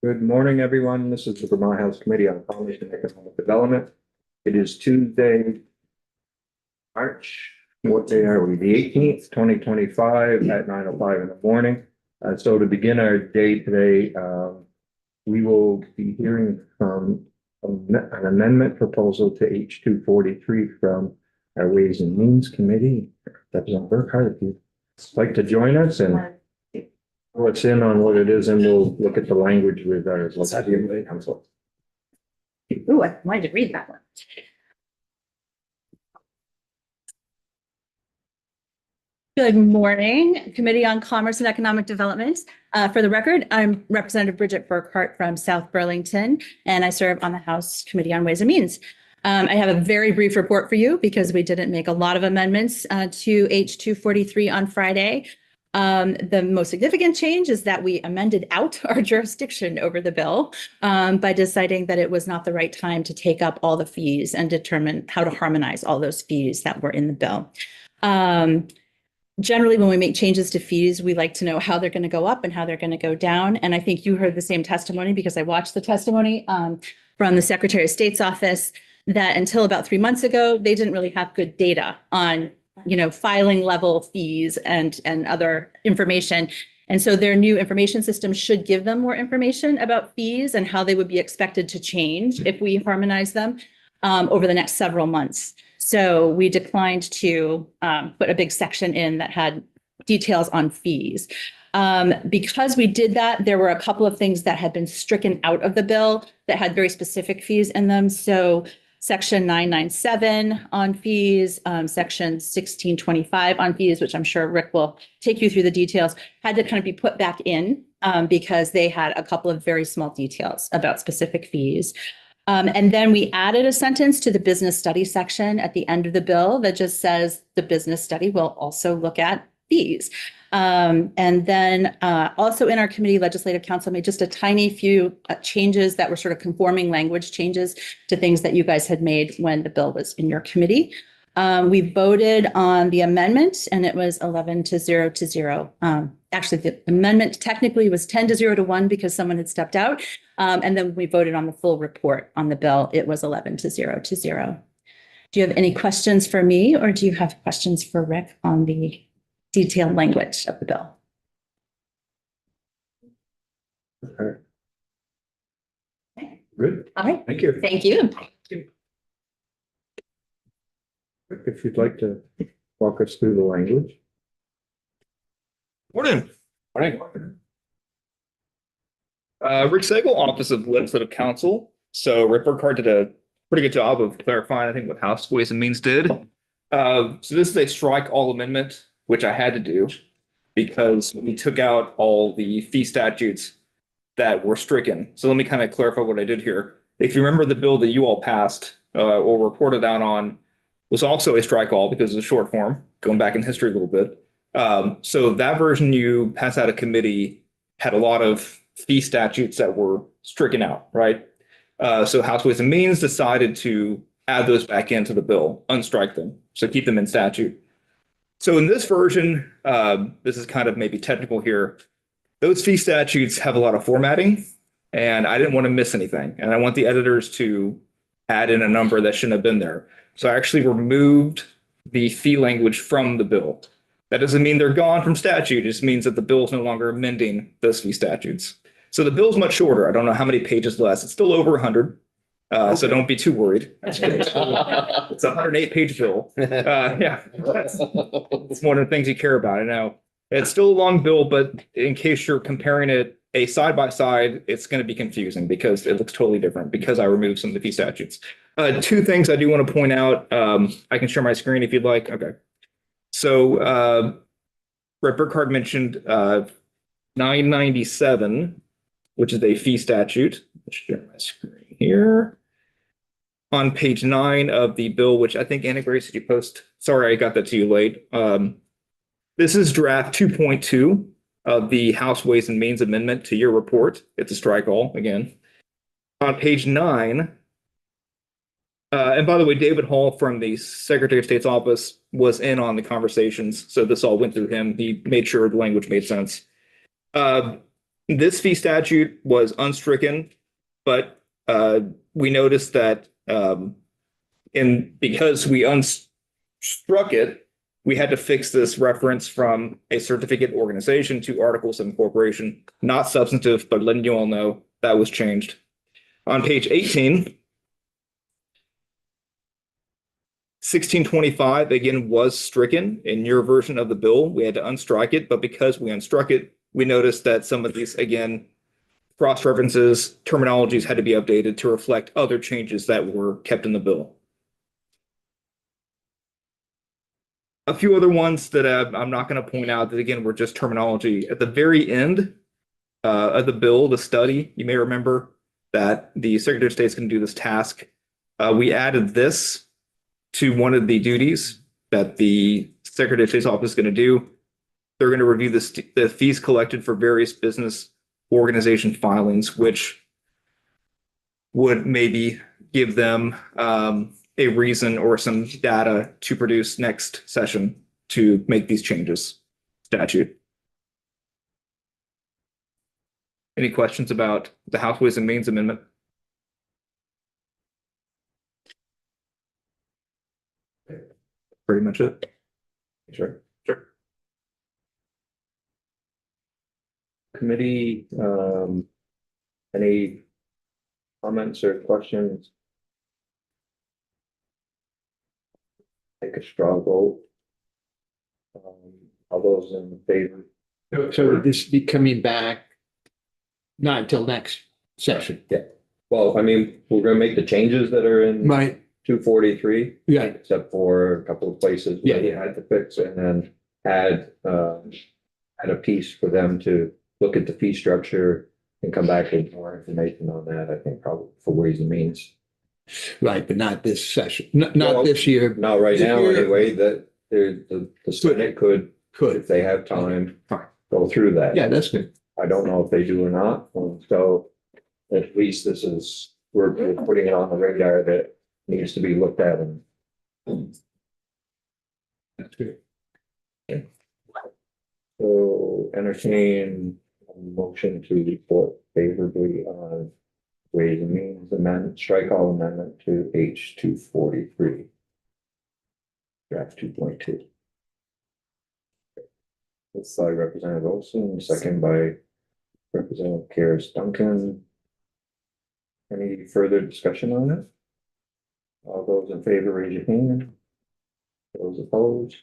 Good morning, everyone. This is the Vermont House Committee on Commerce and Economic Development. It is Tuesday, March, what day are we? The 18th, 2025 at 9:05 in the morning. So to begin our day today, we will be hearing from an amendment proposal to H243 from our Ways and Means Committee. Representative Burkhart, if you'd like to join us and what's in on what it is, and we'll look at the language with our council. Ooh, I wanted to read that one. Good morning, Committee on Commerce and Economic Development. For the record, I'm Representative Bridget Burkhart from South Burlington, and I serve on the House Committee on Ways and Means. I have a very brief report for you because we didn't make a lot of amendments to H243 on Friday. The most significant change is that we amended out our jurisdiction over the bill by deciding that it was not the right time to take up all the fees and determine how to harmonize all those fees that were in the bill. Generally, when we make changes to fees, we like to know how they're going to go up and how they're going to go down. And I think you heard the same testimony because I watched the testimony from the Secretary of State's office that until about 3 months ago, they didn't really have good data on filing level fees and other information. And so their new information system should give them more information about fees and how they would be expected to change if we harmonize them over the next several months. So we declined to put a big section in that had details on fees. Because we did that, there were a couple of things that had been stricken out of the bill that had very specific fees in them. So Section 997 on fees, Section 1625 on fees, which I'm sure Rick will take you through the details, had to kind of be put back in because they had a couple of very small details about specific fees. And then we added a sentence to the business study section at the end of the bill that just says the business study will also look at fees. And then also in our committee, Legislative Council made just a tiny few changes that were sort of conforming language changes to things that you guys had made when the bill was in your committee. We voted on the amendment and it was 11-0-0. Actually, the amendment technically was 10-0-1 because someone had stepped out. And then we voted on the full report on the bill. It was 11-0-0. Do you have any questions for me or do you have questions for Rick on the detailed language of the bill? Okay. Good. All right. Thank you. Thank you. If you'd like to walk us through the language. Morning. Morning. Rick Sagel, Office of Legislative Counsel. So Rick Burkhart did a pretty good job of clarifying, I think, what House Ways and Means did. So this is a strike all amendment, which I had to do because we took out all the fee statutes that were stricken. So let me kind of clarify what I did here. If you remember the bill that you all passed or reported out on was also a strike all because it's a short form, going back in history a little bit. So that version you passed out of committee had a lot of fee statutes that were stricken out, right? So House Ways and Means decided to add those back into the bill, unstrike them, so keep them in statute. So in this version, this is kind of maybe technical here. Those fee statutes have a lot of formatting, and I didn't want to miss anything. And I want the editors to add in a number that shouldn't have been there. So I actually removed the fee language from the bill. That doesn't mean they're gone from statute. It just means that the bill is no longer amending those fee statutes. So the bill is much shorter. I don't know how many pages less. It's still over 100. So don't be too worried. It's a 108-page bill. Yeah, it's one of the things you care about. I know it's still a long bill, but in case you're comparing it a side by side, it's going to be confusing because it looks totally different because I removed some of the fee statutes. Two things I do want to point out. I can share my screen if you'd like. Okay. So Brett Burkhart mentioned 997, which is a fee statute. Let's share my screen here. On page 9 of the bill, which I think Anna Grace, did you post? Sorry, I got that to you late. This is draft 2.2 of the House Ways and Means Amendment to your report. It's a strike all again. On page 9, and by the way, David Hall from the Secretary of State's office was in on the conversations, so this all went through him. He made sure the language made sense. This fee statute was unstricken, but we noticed that because we unstruck it, we had to fix this reference from a certificate organization to articles of incorporation, not substantive, but letting you all know that was changed. On page 18, 1625 again was stricken in your version of the bill. We had to unstrike it, but because we unstruck it, we noticed that some of these, again, cross references, terminologies had to be updated to reflect other changes that were kept in the bill. A few other ones that I'm not going to point out that, again, were just terminology. At the very end of the bill, the study, you may remember that the Secretary of State is going to do this task. We added this to one of the duties that the Secretary of State's office is going to do. They're going to review the fees collected for various business organization filings, which would maybe give them a reason or some data to produce next session to make these changes. Statute. Any questions about the House Ways and Means Amendment? Pretty much it. Sure. Sure. Committee, any comments or questions? Take a straw vote. All those in favor? So this be coming back not until next session. Yeah. Well, I mean, we're gonna make the changes that are in Right, 243. yeah, Except for a couple of places where you had to fix and then add a piece for them to look at the fee structure and come back with more information on that, I think probably for Ways and Means. right, but not this session, Well, not this year, Not right now, Here- anyway, that the Senate could, could. if they have time, Fine. go through that. Yeah, that's good. I don't know if they do or not, so at least this is, we're putting it on the radar that needs to be looked at and. That's good. So entertain a motion to report favorably on Ways and Means Amendment, strike all amendment to H 243. Draft 2.2. It's by Representative Olson, second by Representative Karis Duncan. Any further discussion on it? All those in favor, raise your hand. Those opposed?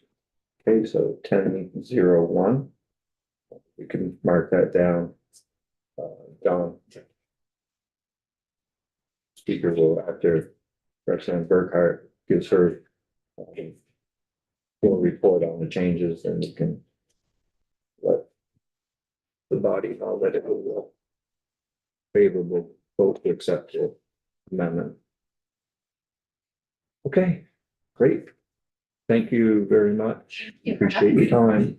Okay, so 10-0-1. We can mark that down. Don. Speaker will, after Representative Burkhart gives her full report on the changes, and we can let the body know that it will favorable vote to accept the amendment. Okay, great. Thank you very much. Appreciate your time.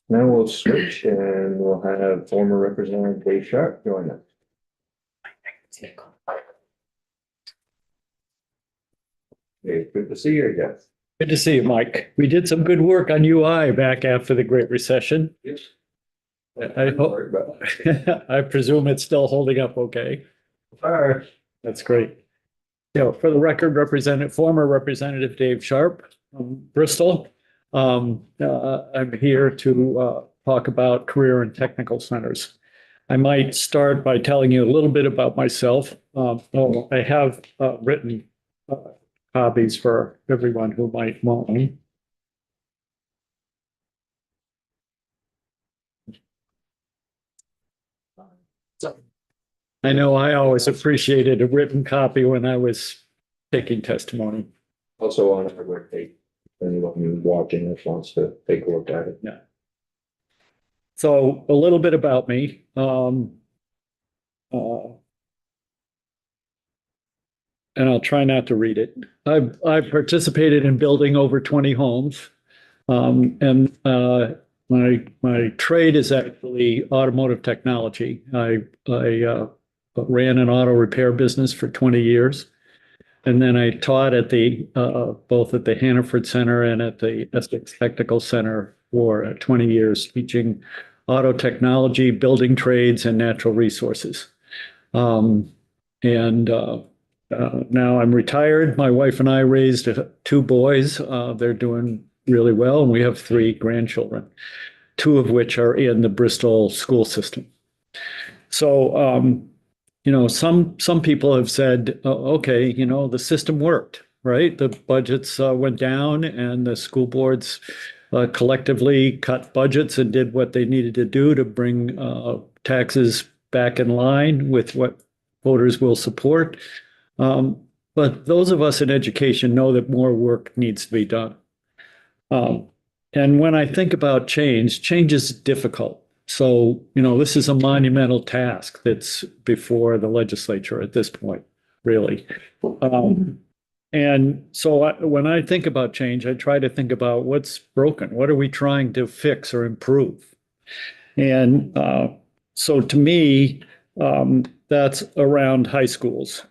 Now we'll switch and we'll have former Representative Dave Sharp join us. Dave, good to see you again. Good to see you, Mike. We did some good work on UI back after the Great Recession. Yes. I hope, I presume it's still holding up okay. That's great. For the record, former Representative Dave Sharp from Bristol. I'm here to talk about career and technical centers. I might start by telling you a little bit about myself. I have written copies for everyone who might want them. I know I always appreciated a written copy when I was taking testimony. Also on our webpage, anyone who's watching this wants to take a look at it. Yeah. So a little bit about me. And I'll try not to read it. I've participated in building over 20 homes. And my trade is actually automotive technology. I ran an auto repair business for 20 years. And then I taught at both at the Hannaford Center and at the Essex Technical Center for 20 years, teaching auto technology, building trades, and natural resources. Now I'm retired. My wife and I raised two boys. They're doing really well, and we have three grandchildren, two of which are in the Bristol school system. So, some people have said, oh, okay, the system worked, right? The budgets went down, and the school boards collectively cut budgets and did what they needed to do to bring taxes back in line with what voters will support. But those of us in education know that more work needs to be done. And when I think about change is difficult. So, this is a monumental task that's before the legislature at this point, really. And so when I think about change, I try to think about what's broken. What are we trying to fix or improve? And so to me, that's around high schools.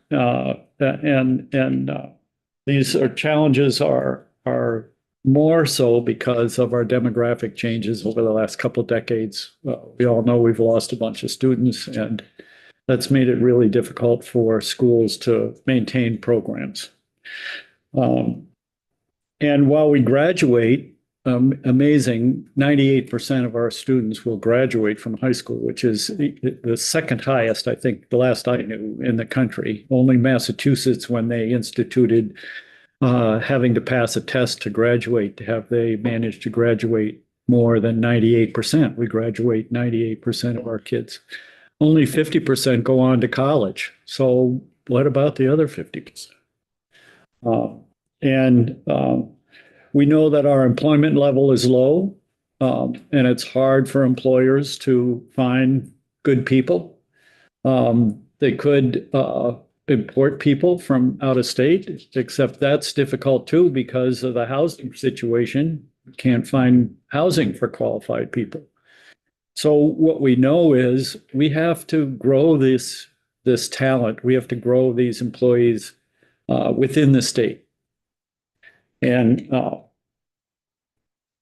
These challenges are more so because of our demographic changes over the last couple of decades. We all know we've lost a bunch of students, and that's made it really difficult for schools to maintain programs. And while we graduate, amazing, 98% of our students will graduate from high school, which is the second highest, I think, the last I knew, in the country. Only Massachusetts, when they instituted having to pass a test to graduate, they managed to graduate more than 98%. We graduate 98% of our kids. Only 50% go on to college. So what about the other 50%? We know that our employment level is low, and it's hard for employers to find good people. They could import people from out of state, except that's difficult too because of the housing situation. You can't find housing for qualified people. So what we know is we have to grow this talent. We have to grow these employees within the state. And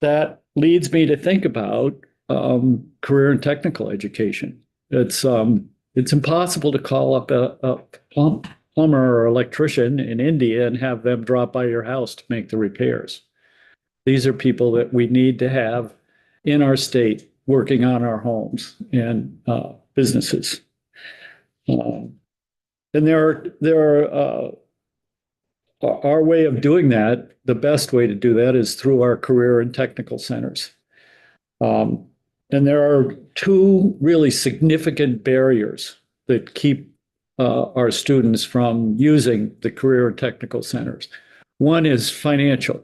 that leads me to think about career and technical education. It's impossible to call up a plumber or electrician in India and have them drop by your house to make the repairs. These are people that we need to have in our state working on our homes and businesses. And our way of doing that, the best way to do that is through our career and technical centers. And there are two really significant barriers that keep our students from using the career and technical centers. One is financial.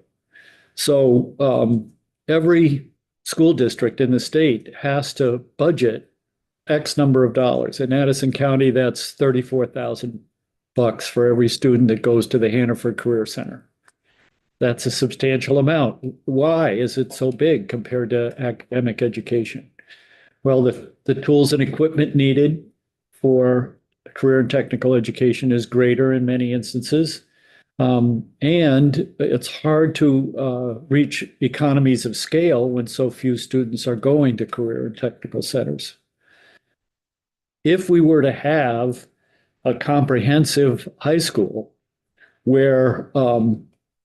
So every school district in the state has to budget X number of dollars. In Addison County, that's $34,000 for every student that goes to the Hannaford Career Center. That's a substantial amount. Why is it so big compared to academic education? Well, the tools and equipment needed for career and technical education is greater in many instances. And it's hard to reach economies of scale when so few students are going to career and technical centers. If we were to have a comprehensive high school where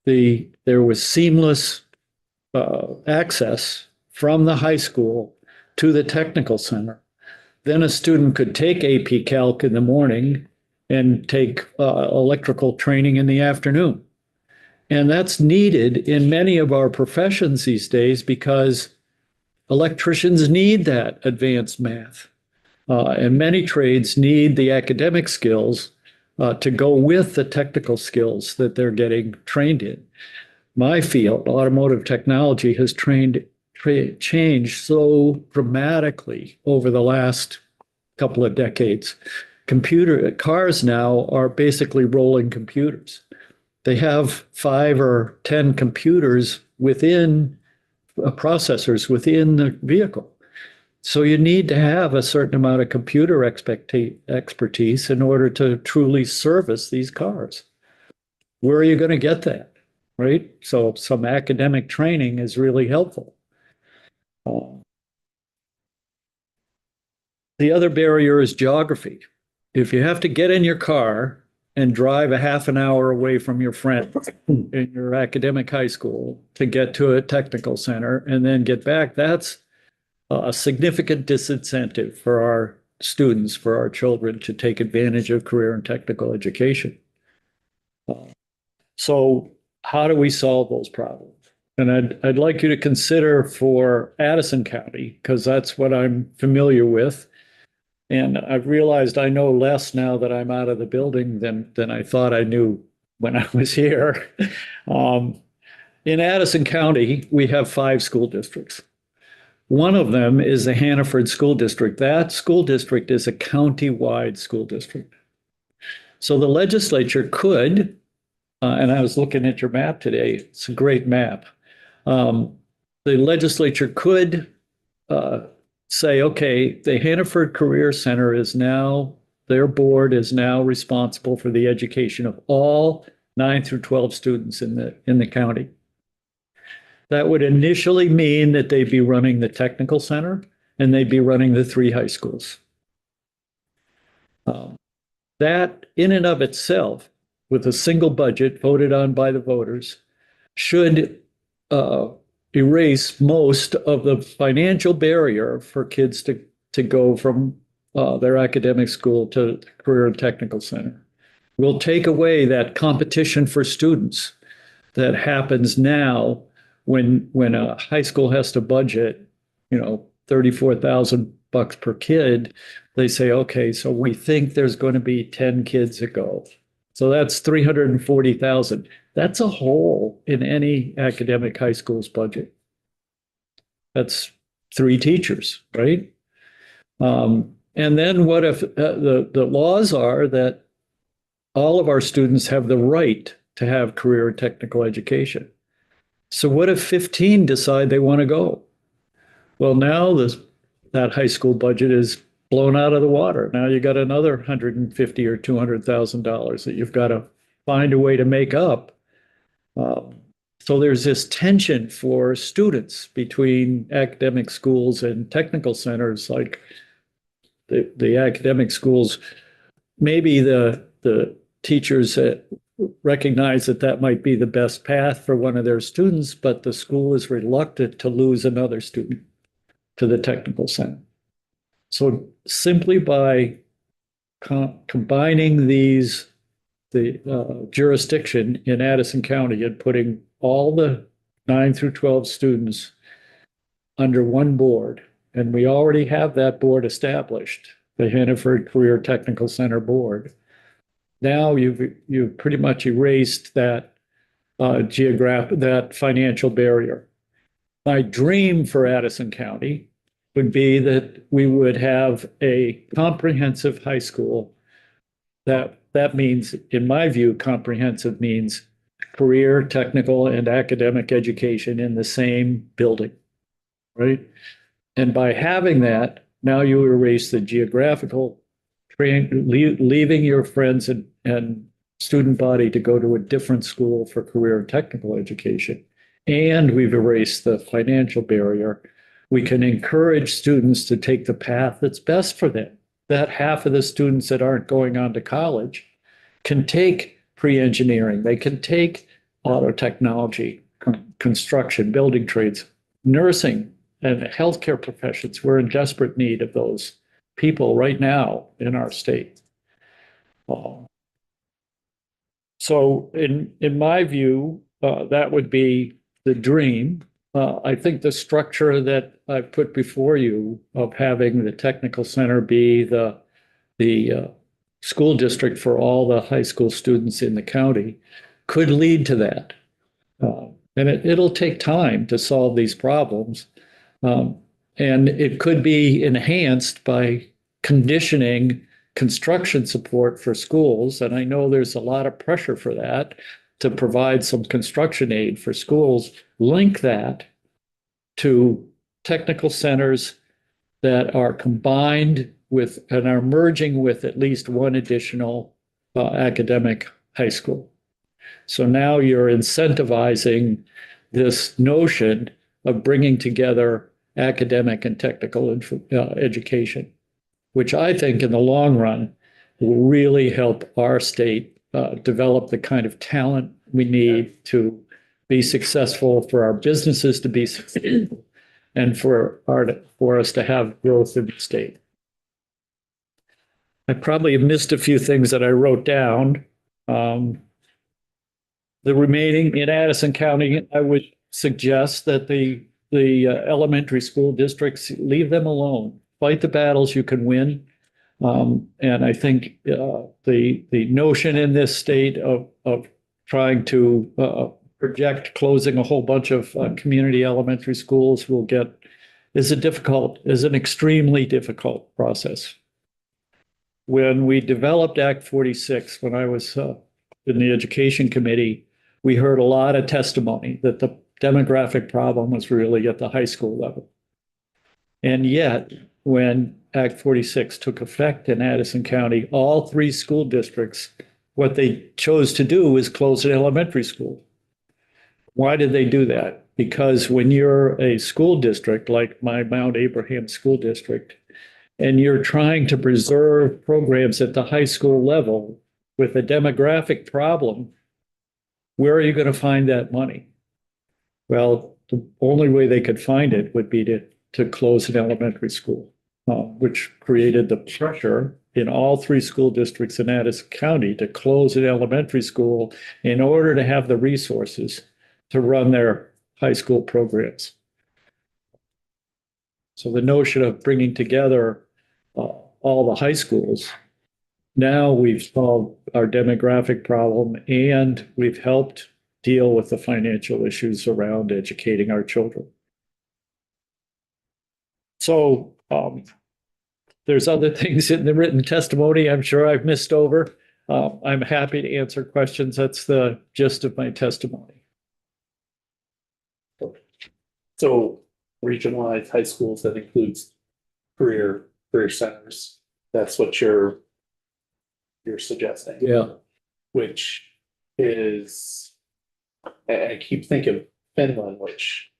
there was seamless access from the high school to the technical center, then a student could take AP Calc in the morning and take electrical training in the afternoon. And that's needed in many of our professions these days because electricians need that advanced math. And many trades need the academic skills to go with the technical skills that they're getting trained in. My field, automotive technology, has changed so dramatically over the last couple of decades. Cars now are basically rolling computers. They have 5 or 10 computers within processors within the vehicle. So you need to have a certain amount of computer expertise in order to truly service these cars. Where are you going to get that, right? So some academic training is really helpful. The other barrier is geography. If you have to get in your car and drive a half an hour away from your friend in your academic high school to get to a technical center and then get back, that's a significant disincentive for our students, for our children to take advantage of career and technical education. So how do we solve those problems? And I'd like you to consider for Addison County, because that's what I'm familiar with. And I've realized I know less now that I'm out of the building than I thought I knew when I was here. In Addison County, we have 5 school districts. One of them is the Hannaford School District. That school district is a county-wide school district. So the legislature could, and I was looking at your map today, it's a great map. The legislature could say, okay, the Hannaford Career Center is now, their board is now responsible for the education of all 9 through 12 students in the county. That would initially mean that they'd be running the technical center and they'd be running the 3 high schools. That in and of itself, with a single budget voted on by the voters, should erase most of the financial barrier for kids to go from their academic school to the career and technical center. We'll take away that competition for students that happens now when a high school has to budget, $34,000 per kid. They say, okay, so we think there's going to be 10 kids that go. So that's 340,000. That's a hole in any academic high school's budget. That's 3 teachers, right? And then what if the laws are that all of our students have the right to have career and technical education? So what if 15 decide they want to go? Well, now that high school budget is blown out of the water. Now you got another $150,000 or $200,000 that you've got to find a way to make up. So there's this tension for students between academic schools and technical centers. Like the academic schools, maybe the teachers recognize that might be the best path for one of their students, but the school is reluctant to lose another student to the technical center. So simply by combining the jurisdiction in Addison County and putting all the 9 through 12 students under one board, and we already have that board established, the Hannaford Career Technical Center Board. Now you've pretty much erased that that financial barrier. My dream for Addison County would be that we would have a comprehensive high school. That means, in my view, comprehensive means career, technical, and academic education in the same building, right? And by having that, now you erase the geographical, leaving your friends and student body to go to a different school for career and technical education. And we've erased the financial barrier. We can encourage students to take the path that's best for them. That half of the students that aren't going on to college can take pre-engineering. They can take auto technology, construction, building trades, nursing, and healthcare professions. We're in desperate need of those people right now in our state. So in my view, that would be the dream. I think the structure that I put before you of having the technical center be the school district for all the high school students in the county could lead to that. And it'll take time to solve these problems. And it could be enhanced by conditioning construction support for schools. And I know there's a lot of pressure for that, to provide some construction aid for schools. Link that to technical centers that are combined with and are merging with at least one additional academic high school. So now you're incentivizing this notion of bringing together academic and technical education. which I think in the long run will really help our state develop the kind of talent we need to be successful, for our businesses to be successful, and for us to have growth in the state. I probably have missed a few things that I wrote down. The remaining in Addison County, I would suggest that the elementary school districts, leave them alone. Fight the battles you can win. And I think the notion in this state of trying to project closing a whole bunch of community elementary schools is an extremely difficult process. When we developed Act 46, when I was in the Education Committee, we heard a lot of testimony that the demographic problem was really at the high school level. And yet, when Act 46 took effect in Addison County, all 3 school districts, what they chose to do was close an elementary school. Why did they do that? Because when you're a school district, like my Mount Abraham School District, and you're trying to preserve programs at the high school level with a demographic problem, where are you going to find that money? Well, the only way they could find it would be to close an elementary school, which created the pressure in all 3 school districts in Addison County to close an elementary school in order to have the resources to run their high school programs. So the notion of bringing together all the high schools, now we've solved our demographic problem and we've helped deal with the financial issues around educating our children. So there's other things in the written testimony I'm sure I've missed over. I'm happy to answer questions. That's the gist of my testimony. So regionalized high schools, that includes career centers. That's what you're suggesting. Yeah. Which is, I keep thinking of Finland, which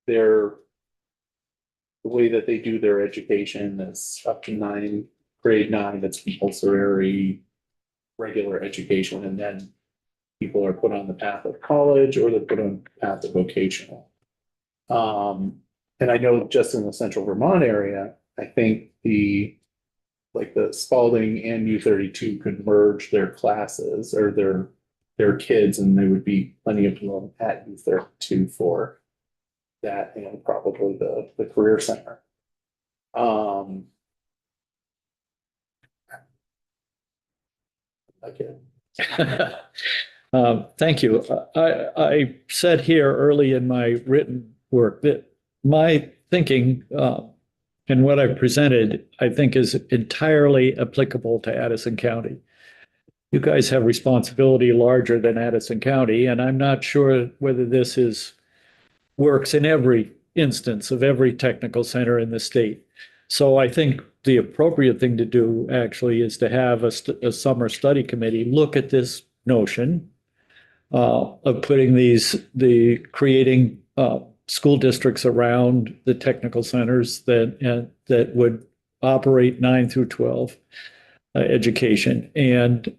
the way that they do their education is up to grade 9, that's compulsory regular education, and then people are put on the path of college or they're put on the path of vocational. And I know just in the central Vermont area, I think the Spalding and U32 could merge their classes or their kids, and there would be plenty of room at U32 for that, and probably the career center. Okay. Thank you. I said here early in my written work that my thinking and what I've presented, I think, is entirely applicable to Addison County. You guys have responsibility larger than Addison County, and I'm not sure whether this works in every instance of every technical center in the state. So I think the appropriate thing to do actually is to have a summer study committee look at this notion of putting creating school districts around the technical centers that would operate 9 through 12 education, and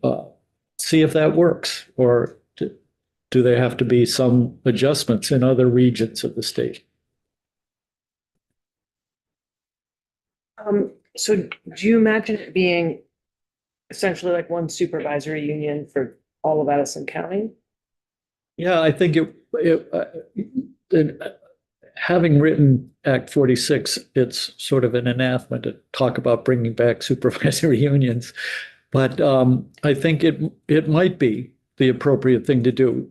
see if that works, or do there have to be some adjustments in other regions of the state? So do you imagine it being essentially like one supervisory union for all of Addison County? Yeah, I think having written Act 46, it's sort of an anathema to talk about bringing back supervisory unions. But I think it might be the appropriate thing to do.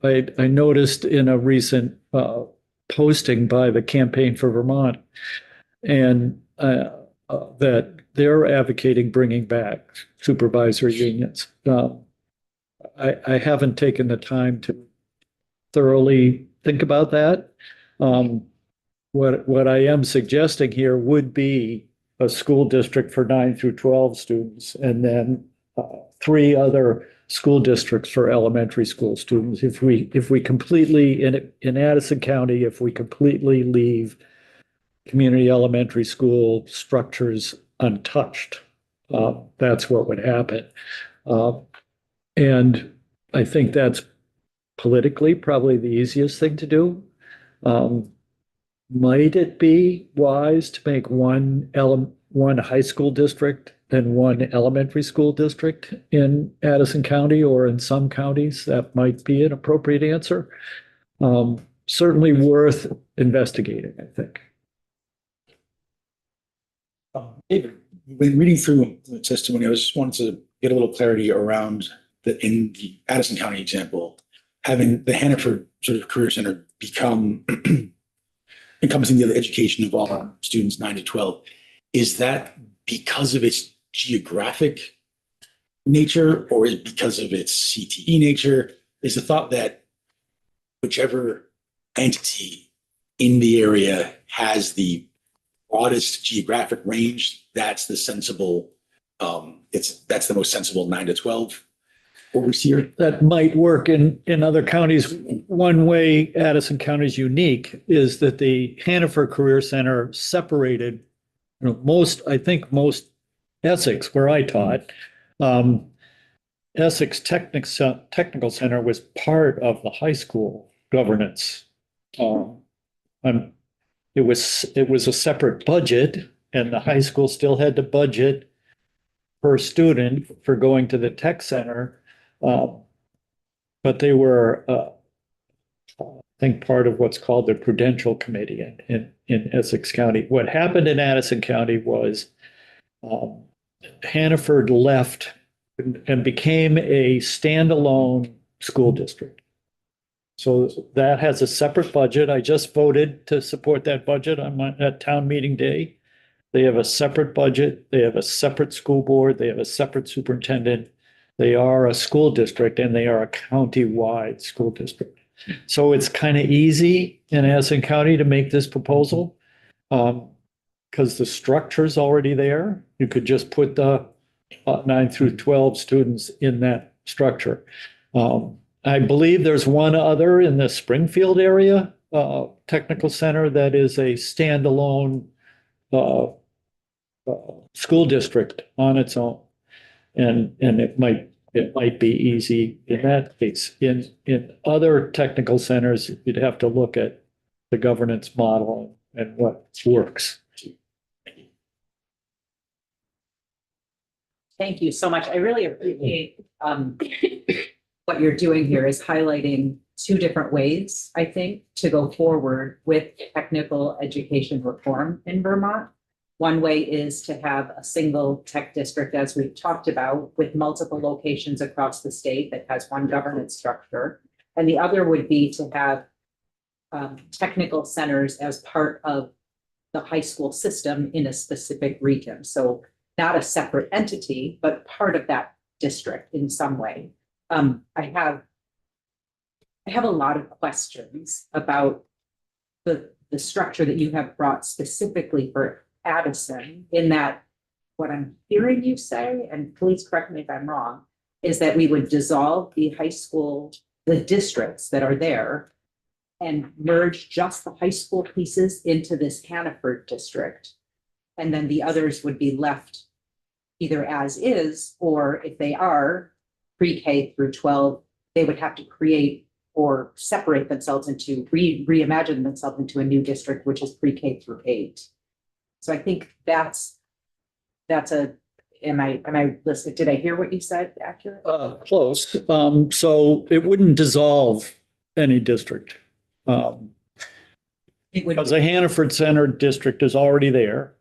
I noticed in a recent posting by the Campaign for Vermont, and that they're advocating bringing back supervisory unions. I haven't taken the time to thoroughly think about that. What I am suggesting here would be a school district for 9 through 12 students, and then 3 other school districts for elementary school students. If we completely, in Addison County, if we completely leave community elementary school structures untouched. That's what would happen. And I think that's politically probably the easiest thing to do. Might it be wise to make one high school district and one elementary school district in Addison County or in some counties? That might be an appropriate answer. Certainly worth investigating, I think. David, when reading through the testimony, I just wanted to get a little clarity around in the Addison County example, having the Hannaford sort of Career Center become encompassing the education of all students 9 to 12. Is that because of its geographic nature or is it because of its CTE nature? Is the thought that whichever entity in the area has the broadest geographic range, that's the sensible, that's the most sensible 9 to 12 overseer? That might work in other counties. One way Addison County is unique is that the Hannaford Career Center separated, I think most Essex, where I taught, Essex Technical Center was part of the high school governance. It was a separate budget, and the high school still had to budget per student for going to the tech center. But they were, I think, part of what's called the Prudential Committee in Essex County. What happened in Addison County was Hannaford left and became a standalone school district. So that has a separate budget. I just voted to support that budget at town meeting day. They have a separate budget. They have a separate school board. They have a separate superintendent. They are a school district and they are a county-wide school district. So it's kind of easy in Addison County to make this proposal because the structure's already there. You could just put the 9 through 12 students in that structure. I believe there's one other in the Springfield area, technical center that is a standalone school district on its own. And it might be easy in that case. In other technical centers, you'd have to look at the governance model and what works. Thank you so much. I really appreciate what you're doing here is highlighting two different ways, I think, to go forward with technical education reform in Vermont. One way is to have a single tech district, as we've talked about, with multiple locations across the state that has one governance structure. And the other would be to have technical centers as part of the high school system in a specific region. So not a separate entity, but part of that district in some way. I have a lot of questions about the structure that you have brought specifically for Addison, in that what I'm hearing you say, and please correct me if I'm wrong, is that we would dissolve the high school, the districts that are there, and merge just the high school pieces into this Hannaford district. And then the others would be left either as is, or if they are pre-K through 12, they would have to create or separate themselves into, reimagine themselves into a new district, which is pre-K through 8. So I think that's am I listening? Did I hear what you said accurate? Close. So it wouldn't dissolve any district. Because the Hannaford Center district is already there.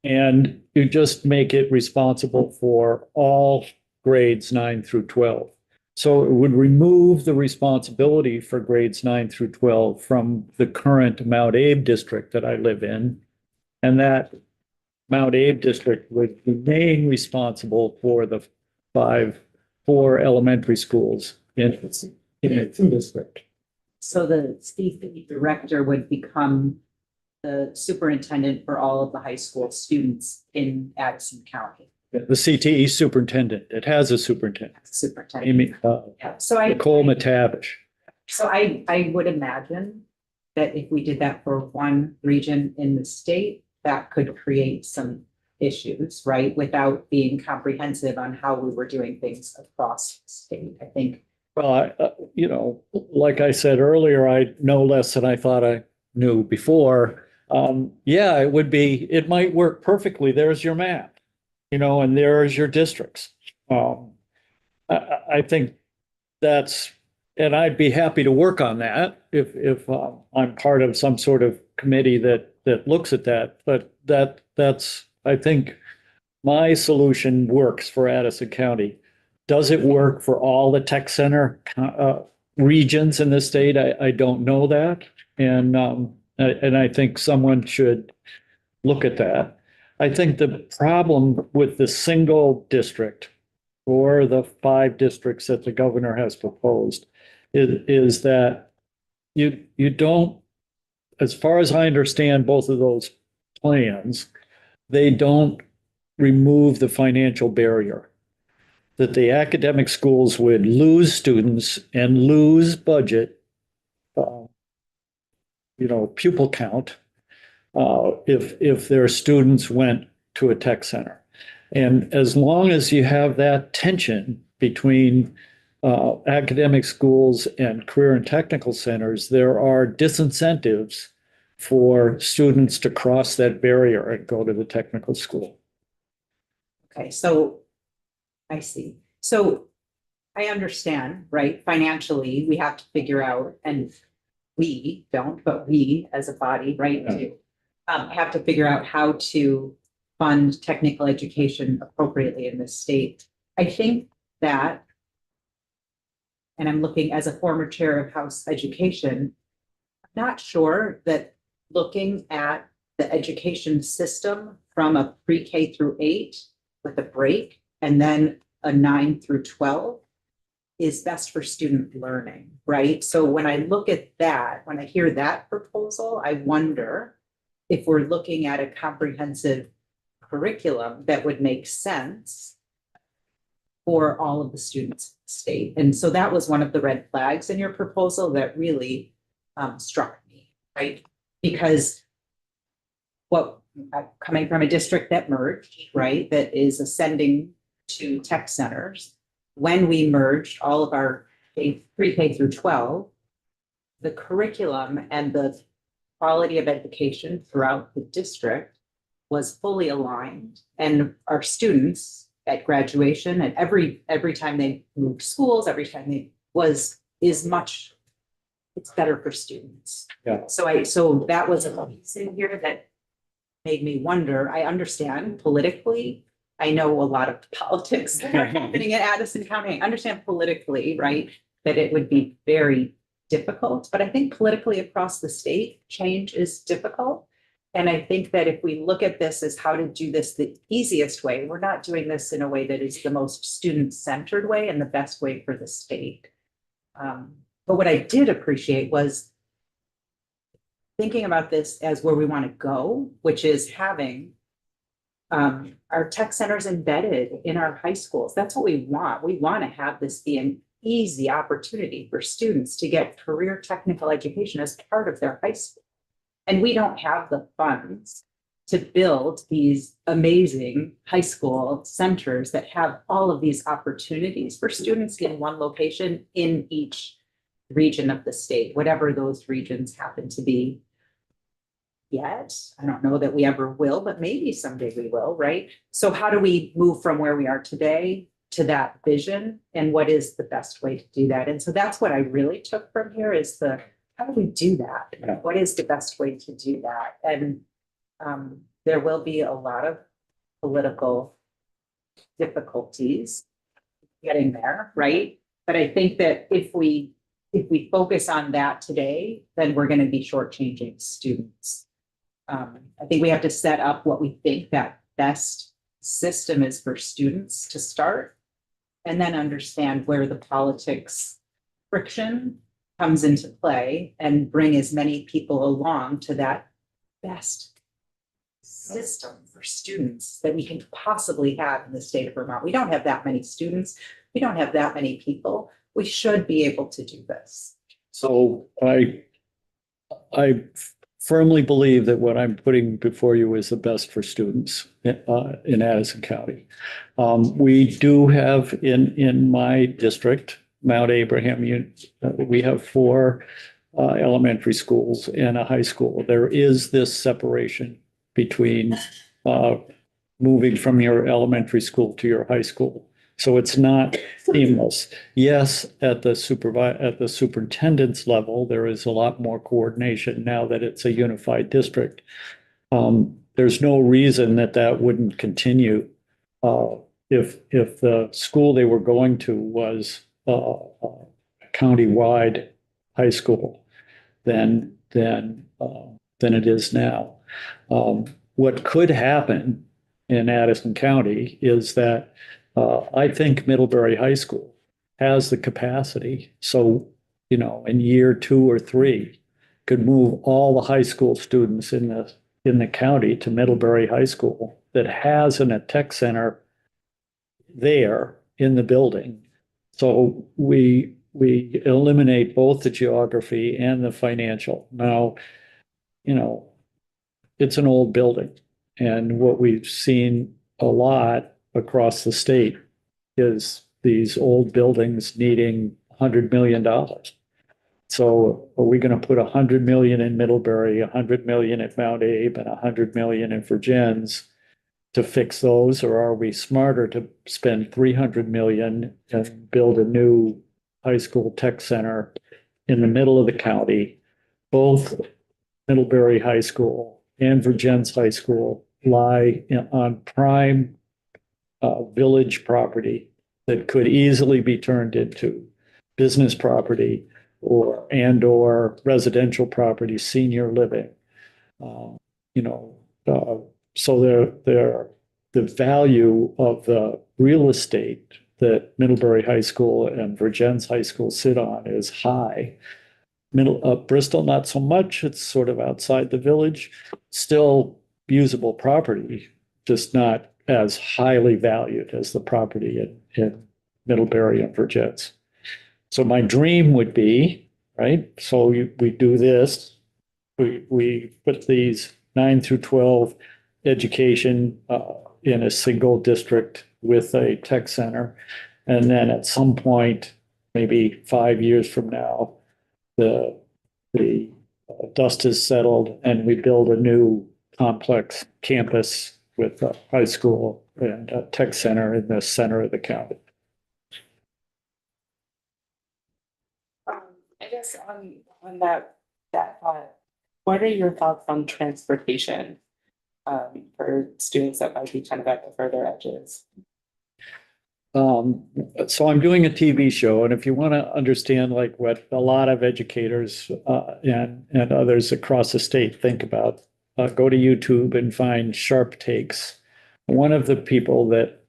And you just make it responsible for all grades 9 through 12. So it would remove the responsibility for grades 9 through 12 from the current Mount Abe district that I live in. And that Mount Abe district would remain responsible for the 4 elementary schools in its district. So the CTE director would become the superintendent for all of the high school students in Addison County. The CTE superintendent, it has a superintendent. Superintendent. Amy, Yeah. So Nicole McTavish. So I would imagine that if we did that for one region in the state, that could create some issues, right? Without being comprehensive on how we were doing things across the state. I think Well, like I said earlier, I know less than I thought I knew before. Yeah, it might work perfectly. There's your map, and there's your districts. I think and I'd be happy to work on that if I'm part of some sort of committee that looks at that. But I think my solution works for Addison County. Does it work for all the tech center regions in the state? I don't know that. And I think someone should look at that. I think the problem with the single district or the 5 districts that the governor has proposed is that you don't, as far as I understand both of those plans, they don't remove the financial barrier. That the academic schools would lose students and lose budget, pupil count, if their students went to a tech center. And as long as you have that tension between academic schools and career and technical centers, there are disincentives for students to cross that barrier and go to the technical school. okay, so I see. So I understand, right? Financially, we have to figure out, and we don't, but we as a body, right, do have to figure out how to fund technical education appropriately in this state. I think that, and I'm looking as a former chair of House Education, I'm not sure that looking at the education system from a pre-K through 8 with a break and then a 9 through 12 is best for student learning, right? So when I look at that, when I hear that proposal, I wonder if we're looking at a comprehensive curriculum that would make sense for all of the students in the state. And so that was one of the red flags in your proposal that really struck me, right? Because coming from a district that merged, right, that is ascending to tech centers, when we merged all of our pre-K through 12, the curriculum and the quality of education throughout the district was fully aligned. And our students at graduation and every time they moved schools, every time it's better for students. Yeah. So that was a piece in here that made me wonder. I understand politically, I know a lot of politics that are happening in Addison County. I understand politically, right, that it would be very difficult, but I think politically across the state, change is difficult. And I think that if we look at this as how to do this the easiest way, we're not doing this in a way that is the most student-centered way and the best way for the state. But what I did appreciate was thinking about this as where we want to go, which is having our tech centers embedded in our high schools. That's what we want. We want to have this be an easy opportunity for students to get career technical education as part of their high school. And we don't have the funds to build these amazing high school centers that have all of these opportunities for students in one location in each region of the state, whatever those regions happen to be. Yet, I don't know that we ever will, but maybe someday we will, right? So how do we move from where we are today to that vision, and what is the best way to do that? And so that's what I really took from here is how do we do that? Yeah. What is the best way to do that? And there will be a lot of political difficulties getting there, right? But I think that if we focus on that today, then we're going to be shortchanging students. I think we have to set up what we think that best system is for students to start, and then understand where the politics friction comes into play and bring as many people along to that best system for students that we can possibly have in the state of Vermont. We don't have that many students. We don't have that many people. We should be able to do this. So I I firmly believe that what I'm putting before you is the best for students in Addison County. We do have in my district, Mount Abraham, we have 4 elementary schools and a high school. There is this separation between moving from your elementary school to your high school. So it's not seamless. Yes, at the superintendent's level, there is a lot more coordination now that it's a unified district. There's no reason that that wouldn't continue. If the school they were going to was a countywide high school, than it is now. What could happen in Addison County is that I think Middlebury High School has the capacity. So, in year 2 or 3, could move all the high school students in the county to Middlebury High School that has a tech center there in the building. So we eliminate both the geography and the financial. Now, it's an old building. And what we've seen a lot across the state is these old buildings needing $100 million. So are we going to put $100 million in Middlebury, $100 million at Mount Abe, and $100 million in Virgins to fix those? Or are we smarter to spend $300 million and build a new high school tech center in the middle of the county? Both Middlebury High School and Virgins High School lie on prime village property that could easily be turned into business property or residential property, senior living. So the value of the real estate that Middlebury High School and Virgins High School sit on is high. Bristol, not so much. It's sort of outside the village, still usable property, just not as highly valued as the property in Middlebury and Virgins. So my dream would be, right? So we do this, we put these 9 through 12 education in a single district with a tech center. And then at some point, maybe 5 years from now, the dust is settled and we build a new complex campus with a high school and a tech center in the center of the county. I guess on that thought, what are your thoughts on transportation for students that might be kind of at the further edges? So I'm doing a TV show, and if you want to understand like what a lot of educators and others across the state think about, go to YouTube and find Sharp Takes. One of the people that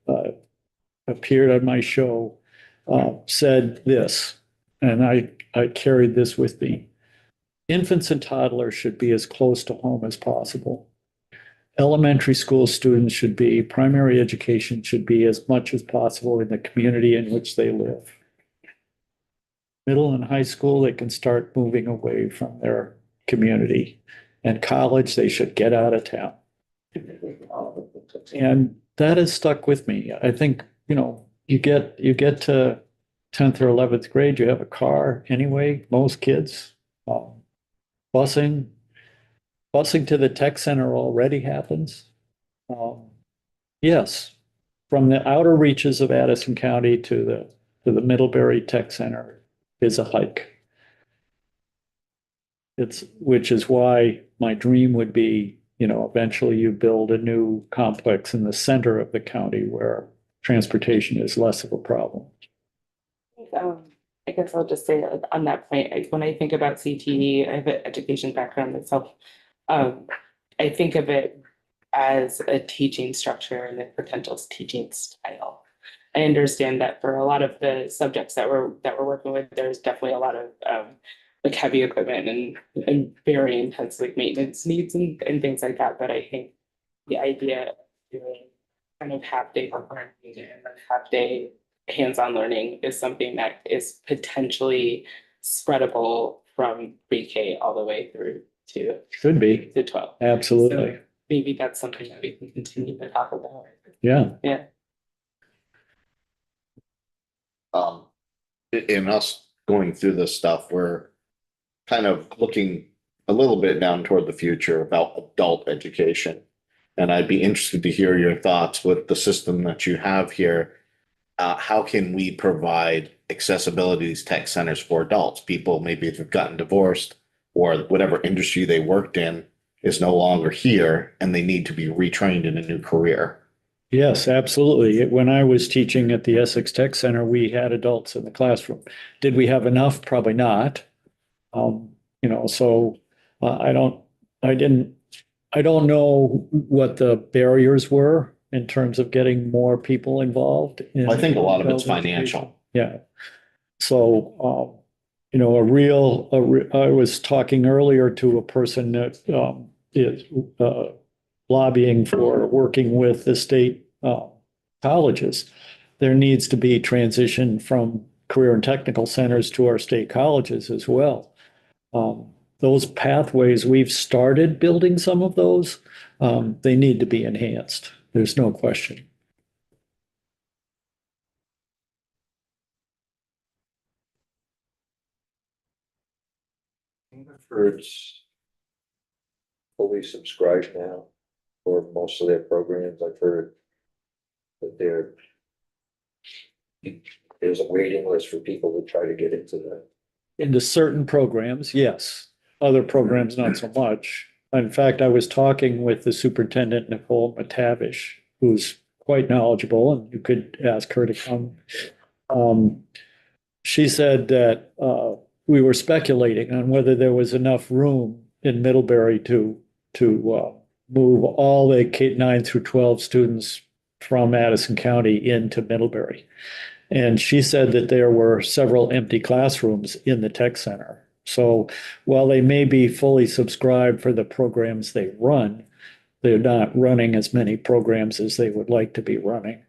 appeared on my show said this, and I carried this with me. Infants and toddlers should be as close to home as possible. Elementary school students primary education should be as much as possible in the community in which they live. Middle and high school, they can start moving away from their community. And college, they should get out of town. And that has stuck with me. I think, you get to 10th or 11th grade, you have a car anyway, most kids. Busing to the tech center already happens. Yes, from the outer reaches of Addison County to the Middlebury Tech Center is a hike. Which is why my dream would be, eventually you build a new complex in the center of the county where transportation is less of a problem. I guess I'll just say on that point, when I think about CTE, I have an education background myself. I think of it as a teaching structure and a potential teaching style. I understand that for a lot of the subjects that we're working with, there's definitely a lot of like heavy equipment and very intense like maintenance needs and things like that. But I think the idea of doing kind of half-day learning and half-day hands-on learning is something that is potentially spreadable from pre-K all the way through Should be, to 12. absolutely. So maybe that's something that we can continue to talk about. Yeah. In us going through this stuff, we're kind of looking a little bit down toward the future about adult education. And I'd be interested to hear your thoughts with the system that you have here. How can we provide accessibility to these tech centers for adults? People maybe if they've gotten divorced or whatever industry they worked in is no longer here and they need to be retrained in a new career. Yes, absolutely. When I was teaching at the Essex Tech Center, we had adults in the classroom. Did we have enough? Probably not. So I don't know what the barriers were in terms of getting more people involved. I think a lot of it's adult financial. education. Yeah. So, I was talking earlier to a person that is lobbying for working with the state colleges. There needs to be transition from career and technical centers to our state colleges as well. Those pathways, we've started building some of those. They need to be enhanced. There's no question. Hanford's fully subscribed now for most of their programs. I've heard that there's a waiting list for people to try to get into that. Into certain programs, yes. Other programs, not so much. In fact, I was talking with the superintendent, Nicole McTavish, who's quite knowledgeable, and you could ask her to come. She said that we were speculating on whether there was enough room in Middlebury to move all the K-9 through 12 students from Madison County into Middlebury. And she said that there were several empty classrooms in the tech center. So while they may be fully subscribed for the programs they run, they're not running as many programs as they would like to be running.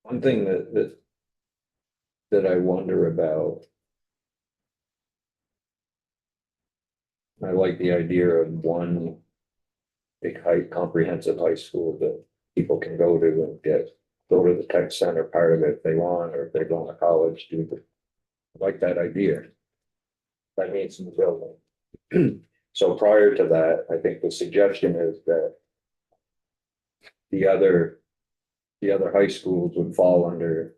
One thing that I wonder about, I like the idea of one big comprehensive high school that people can go to and go to the tech center part of it if they want, or if they're going to college, I like that idea. That needs some building. So prior to that, I think the suggestion is that the other high schools would fall under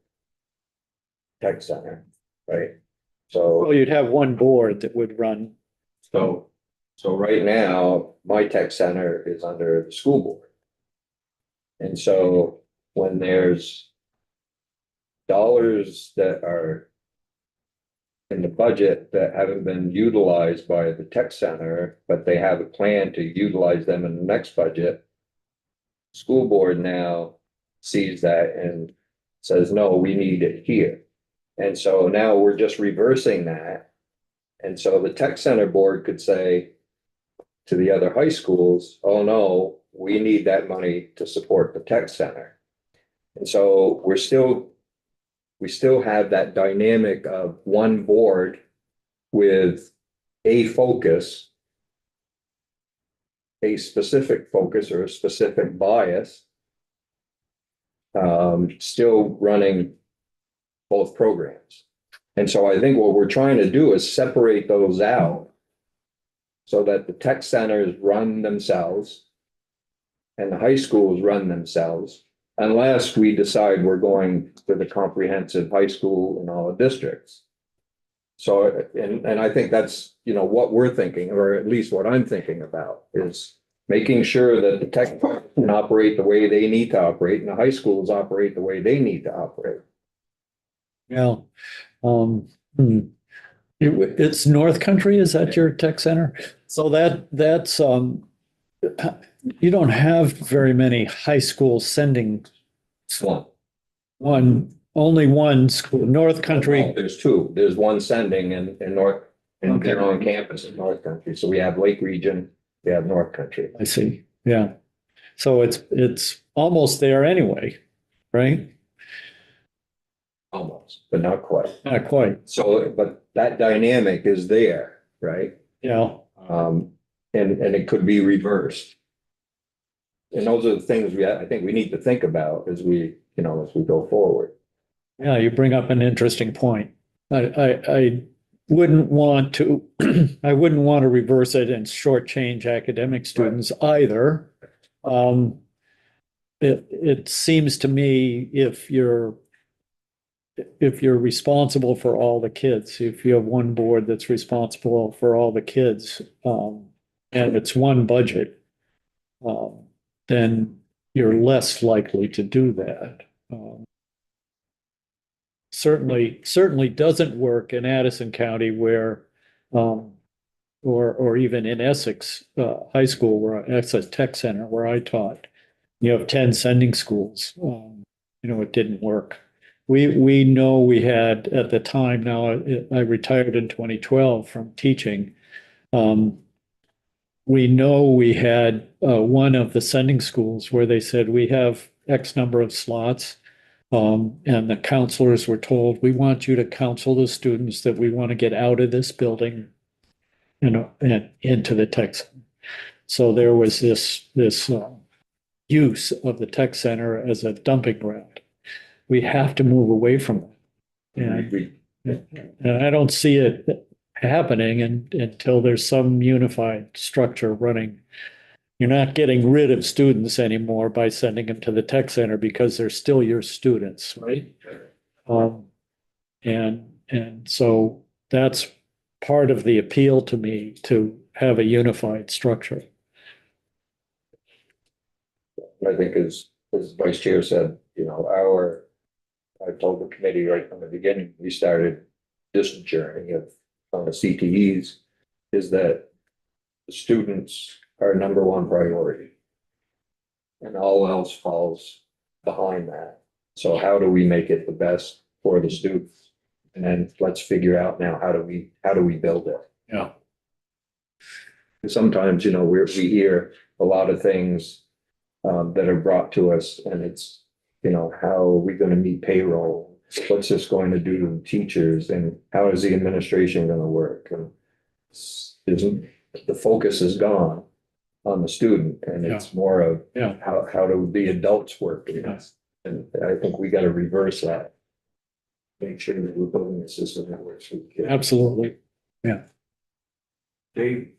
tech center, right? Well, So, you'd have one board that would run. so right now, my tech center is under the school board. And so when there's dollars that are in the budget that haven't been utilized by the tech center, but they have a plan to utilize them in the next budget, school board now sees that and says, no, we need it here. And so now we're just reversing that. And so the tech center board could say to the other high schools, oh no, we need that money to support the tech center. And so we still have that dynamic of one board with a focus, a specific focus or a specific bias, still running both programs. And so I think what we're trying to do is separate those out so that the tech centers run themselves and the high schools run themselves, unless we decide we're going to the comprehensive high school in all the districts. So, and I think that's, what we're thinking, or at least what I'm thinking about, is making sure that the tech can operate the way they need to operate and the high schools operate the way they need to operate. Yeah. It's North Country, is that your tech center? So that's you don't have very many high schools sending only one school, North Country. There's two. There's one sending in North, and they're on campus in North Country. So we have Lake Region, we have North Country. I see. Yeah. So it's almost there anyway, right? almost, but not quite. Not quite, So, but that dynamic is there, right? yeah. And it could be reversed. And those are the things I think we need to think about as we go forward. Yeah, you bring up an interesting point. I wouldn't want to, I wouldn't want to reverse it and shortchange academic students either. It seems to me if you're responsible for all the kids, if you have one board that's responsible for all the kids, and it's one budget, then you're less likely to do that. Certainly doesn't work in Addison County where, or even in Essex High School, where Essex Tech Center, where I taught, you have 10 sending schools. It didn't work. We know we had at the time, now I retired in 2012 from teaching. We know we had one of the sending schools where they said we have X number of slots. And the counselors were told, we want you to counsel the students that we want to get out of this building, and into the tech center. So there was this use of the tech center as a dumping ground. We have to move away from it. And I don't see it happening until there's some unified structure running. You're not getting rid of students anymore by sending them to the tech center because they're still your students, right? And so that's part of the appeal to me, to have a unified structure. I think as Vice Chair said, I told the committee right from the beginning, we started this journey of on the CTEs, is that the students are number one priority. And all else falls behind that. So how do we make it the best for the students? And then let's figure out now, how do we build it? Yeah. Sometimes, we hear a lot of things that are brought to us, and it's, how are we going to meet payroll? What's this going to do to the teachers, and how is the administration going to work? And the focus is gone on the student, and it's more of how do the adults work? And I think we got to reverse that. Make sure that we're building a system that works for the kids. Absolutely. Yeah. Dave,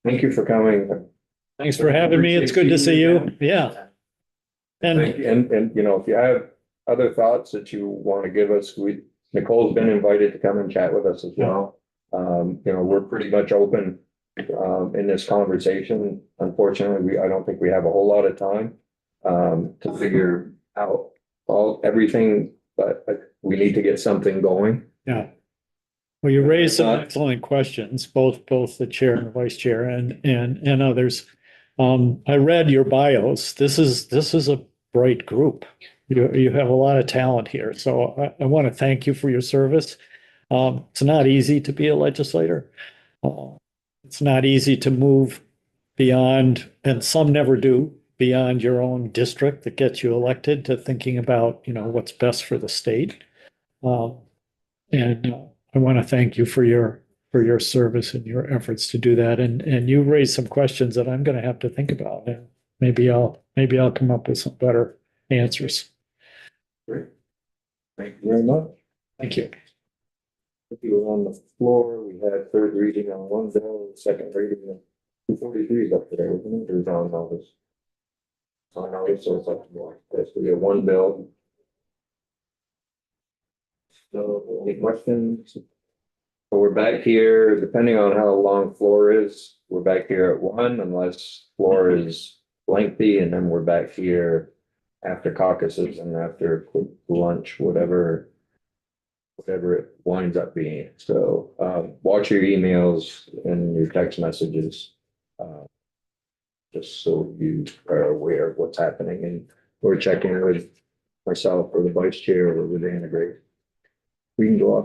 thank you for coming. Thanks for having me. It's good to see you. Yeah. And And if you have other thoughts that you want to give us, Nicole's been invited to come and chat with us as well. We're pretty much open in this conversation. Unfortunately, I don't think we have a whole lot of time to figure out everything, but we need to get something going. yeah. Well, you raised some excellent questions, both the chair and the vice chair and others. I read your bios. This is a bright group. You have a lot of talent here. So I want to thank you for your service. It's not easy to be a legislator. It's not easy to move beyond, and some never do, beyond your own district that gets you elected, to thinking about, what's best for the state. And I want to thank you for your service and your efforts to do that. And you raised some questions that I'm going to have to think about, and maybe I'll come up with some better answers. Great. Thank you very much. Thank you. If you were on the floor, we had third reading on one bill, second reading on 243 up there, wasn't it? Or was on notice? On notice, so it's up to more. We have one bill. So any questions? So we're back here, depending on how long floor is, we're back here at 1 unless floor is lengthy, and then we're back here after caucuses and after lunch, whatever it winds up being. So watch your emails and your text messages, just so you are aware of what's happening. And we're checking with myself or the vice chair or with Anna Grace. We can go off